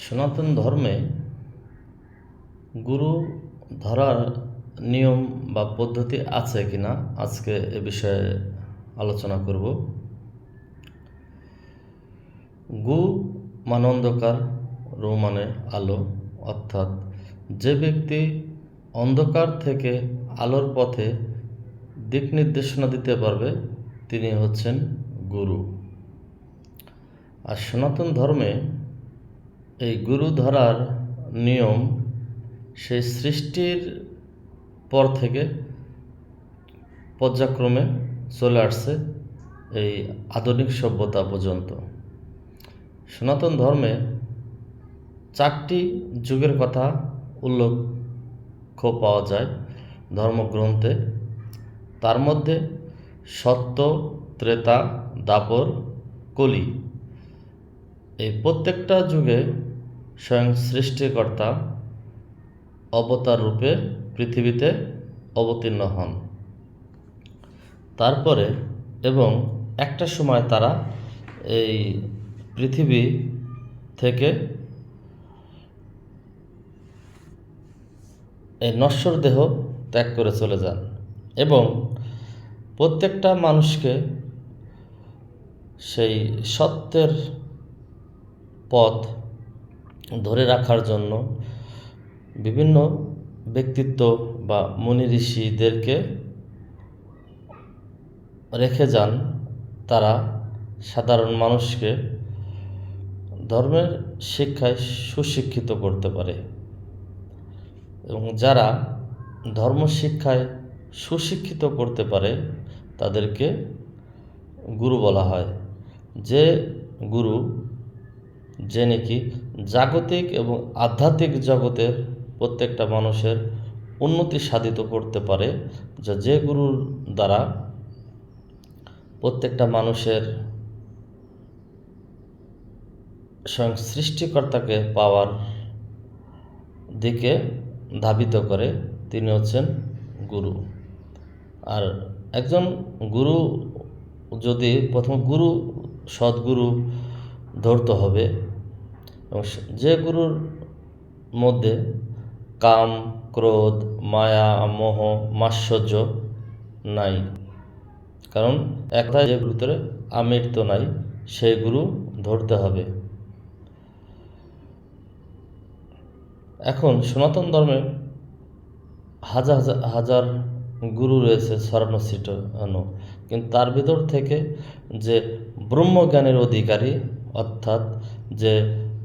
সনাতন ধর্মে গুরু ধরার নিয়ম বা পদ্ধতি আছে কিনা আজকে এ বিষয়ে আলোচনা করব। গু মানে অন্ধকার, রু মানে আলো, অর্থাৎ যে ব্যক্তি অন্ধকার থেকে আলোর পথে দিক নির্দেশনা দিতে পারবে তিনি হচ্ছেন গুরু। আর সনাতন ধর্মে এই গুরু ধরার নিয়ম সেই সৃষ্টির পর থেকে পর্যায়ক্রমে চলে আসছে এই আধুনিক সভ্যতা পর্যন্ত। সনাতন ধর্মে 4টি যুগের কথা উল্লেখ পাওয়া যায় ধর্মগ্রন্থে। তার মধ্যে সত্য, ত্রেতা, দাপর, কলি, এই প্রত্যেকটা যুগে স্বয়ং সৃষ্টিকর্তা অবতার রূপে পৃথিবীতে অবতীর্ণ হন। তারপরে এবং একটা সময় তারা এই পৃথিবী থেকে এই নশ্বর দেহ ত্যাগ করে চলে যান এবং প্রত্যেকটা মানুষকে সেই সত্যের পথ ধরে রাখার জন্য বিভিন্ন ব্যক্তিত্ব বা মুনি ঋষিদেরকে রেখে যান। তারা সাধারণ মানুষকে ধর্মের শিক্ষায় সুশিক্ষিত করতে পারে এবং যারা ধর্ম শিক্ষায় সুশিক্ষিত করতে পারে তাদেরকে গুরু বলা হয়। যে গুরু যে নাকি জাগতিক এবং আধ্যাত্মিক জগতের প্রত্যেকটা মানুষের উন্নতি সাধিত করতে পারে, যে গুরুর দ্বারা প্রত্যেকটা মানুষের স্বয়ং সৃষ্টিকর্তাকে পাওয়ার দিকে ধাবিত করে, তিনি হচ্ছেন গুরু। আর একজন গুরু যদি প্রথম গুরু সদ্গুরু ধরতে হবে এবং যে গুরুর মধ্যে কাম, ক্রোধ, মায়া, মোহ, মাৎসর্য নাই, কারণ একটা যে ভিতরে আমিত্ব নাই, সেই গুরু ধরতে হবে। এখন সনাতন ধর্মে হাজার হাজার গুরু রয়েছে ছড়ানো ছিটানো, কিন্তু তার ভিতর থেকে যে ব্রহ্মজ্ঞানের অধিকারী, অর্থাৎ যে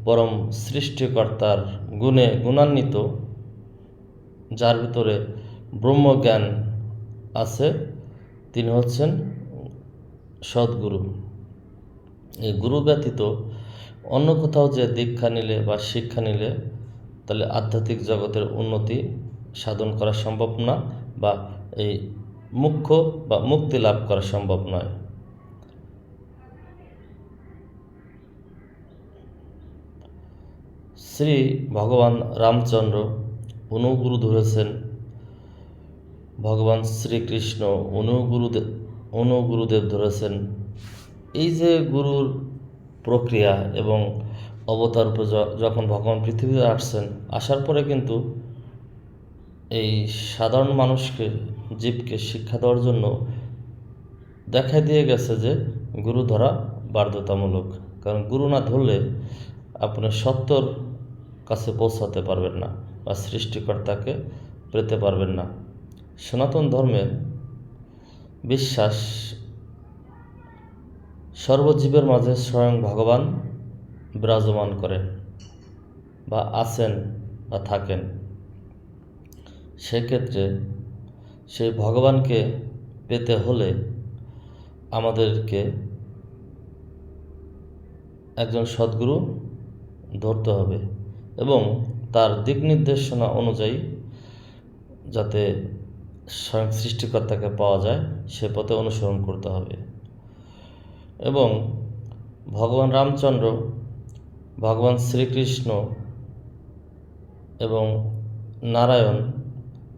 পরম সৃষ্টিকর্তার গুণে গুণান্বিত, যার ভিতরে ব্রহ্মজ্ঞান আছে, তিনি হচ্ছেন সদ্গুরু। এই গুরু ব্যতীত অন্য কোথাও যে দীক্ষা নিলে বা শিক্ষা নিলে তাহলে আধ্যাত্মিক জগতের উন্নতি সাধন করা সম্ভব না, বা এই মুখ্য বা মুক্তি লাভ করা সম্ভব নয়। শ্রী ভগবান রামচন্দ্র অনুগুরু ধরেছেন, ভগবান শ্রীকৃষ্ণ অনুগুরুদেব ধরেছেন। এই যে গুরুর প্রক্রিয়া এবং অবতার যখন ভগবান পৃথিবীতে আসছেন, আসার পরে কিন্তু এই সাধারণ মানুষকে, জীবকে শিক্ষা দেওয়ার জন্য দেখা দিয়ে গেছে যে গুরু ধরা বাধ্যতামূলক। কারণ গুরু না ধরলে আপনি সত্যর কাছে পৌঁছাতে পারবেন না বা সৃষ্টিকর্তাকে পেতে পারবেন না। সনাতন ধর্মের বিশ্বাস সর্বজীবের মাঝে স্বয়ং ভগবান বিরাজমান করেন বা আছেন বা থাকেন। সেক্ষেত্রে সেই ভগবানকে পেতে হলে আমাদেরকে একজন সদ্গুরু ধরতে হবে এবং তার দিক নির্দেশনা অনুযায়ী যাতে স্বয়ং সৃষ্টিকর্তাকে পাওয়া যায় সে পথে অনুসরণ করতে হবে। এবং ভগবান রামচন্দ্র, ভগবান শ্রীকৃষ্ণ এবং নারায়ণ,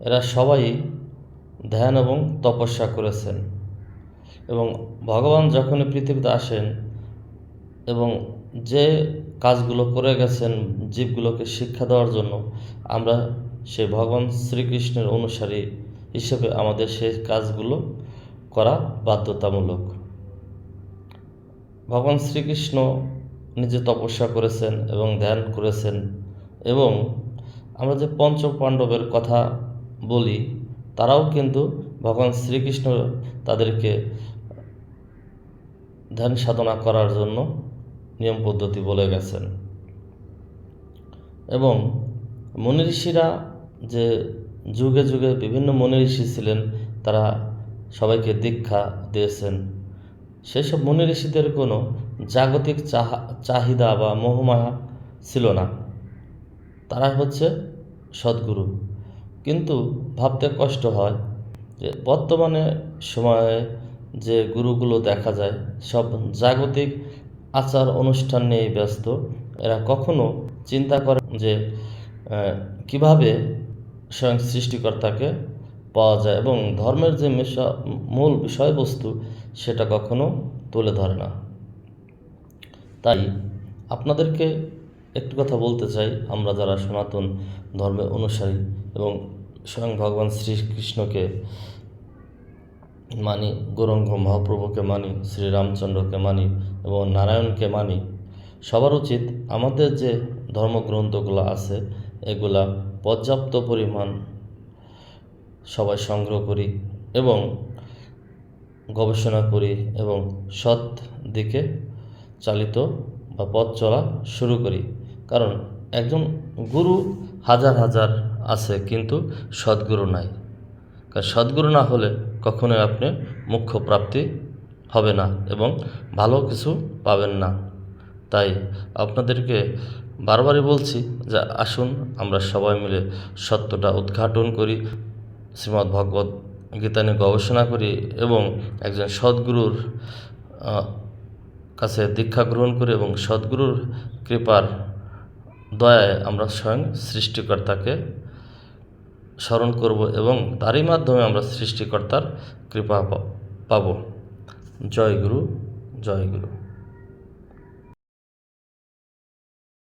এরা সবাই ধ্যান এবং তপস্যা করেছেন এবং ভগবান যখনই পৃথিবীতে আসেন এবং যে কাজগুলো করে গেছেন জীবগুলোকে শিক্ষা দেওয়ার জন্য, আমরা সেই ভগবান শ্রীকৃষ্ণের অনুসারী হিসেবে আমাদের সেই কাজগুলো করা বাধ্যতামূলক। ভগবান শ্রীকৃষ্ণ নিজে তপস্যা করেছেন এবং ধ্যান করেছেন, এবং আমরা যে পঞ্চ পাণ্ডবের কথা বলি, তারাও কিন্তু ভগবান শ্রীকৃষ্ণ তাদেরকে ধ্যান সাধনা করার জন্য নিয়ম পদ্ধতি বলে গেছেন। এবং মুনি ঋষিরা যে যুগে যুগে বিভিন্ন মুনি ঋষি ছিলেন, তারা সবাইকে দীক্ষা দিয়েছেন। সেসব মুনি ঋষিদের কোনো জাগতিক চাহিদা বা মোহমায়া ছিল না, তারা হচ্ছে সদ্গুরু। কিন্তু ভাবতে কষ্ট হয় যে বর্তমানে সময়ে যে গুরুগুলো দেখা যায় সব জাগতিক আচার অনুষ্ঠান নিয়ে ব্যস্ত। এরা কখনো চিন্তা করে যে কিভাবে স্বয়ং সৃষ্টিকর্তাকে পাওয়া যায়, এবং ধর্মের যে মূল বিষয়বস্তু সেটা কখনো তুলে ধরে না। তাই আপনাদেরকে একটু কথা বলতে চাই, আমরা যারা সনাতন ধর্মের অনুসারী এবং স্বয়ং ভগবান শ্রীকৃষ্ণকে মানি, গৌরাঙ্গ মহাপ্রভুকে মানি, শ্রীরামচন্দ্রকে মানি এবং নারায়ণকে মানি, সবার উচিত আমাদের যে ধর্মগ্রন্থগুলো আছে এগুলা পর্যাপ্ত পরিমাণ সবাই সংগ্রহ করি এবং গবেষণা করি এবং সৎ দিকে চালিত বা পথ চলা শুরু করি। কারণ একজন গুরু হাজার হাজার আছে, কিন্তু সদ্গুরু নাই। কারণ সদ্গুরু না হলে কখনোই আপনি মোক্ষ প্রাপ্তি হবে না এবং ভালো কিছু পাবেন না। তাই আপনাদেরকে বারবারই বলছি যে আসুন আমরা সবাই মিলে সত্যটা উদ্ঘাটন করি, শ্রীমদ্ ভগবত গীতা নিয়ে গবেষণা করি এবং একজন সদ্গুরুর কাছে দীক্ষা গ্রহণ করি এবং সদ্গুরুর কৃপার দয়ায় আমরা স্বয়ং সৃষ্টিকর্তাকে স্মরণ করব এবং তারই মাধ্যমে আমরা সৃষ্টিকর্তার কৃপা পাব। জয় গুরু, জয় গুরু।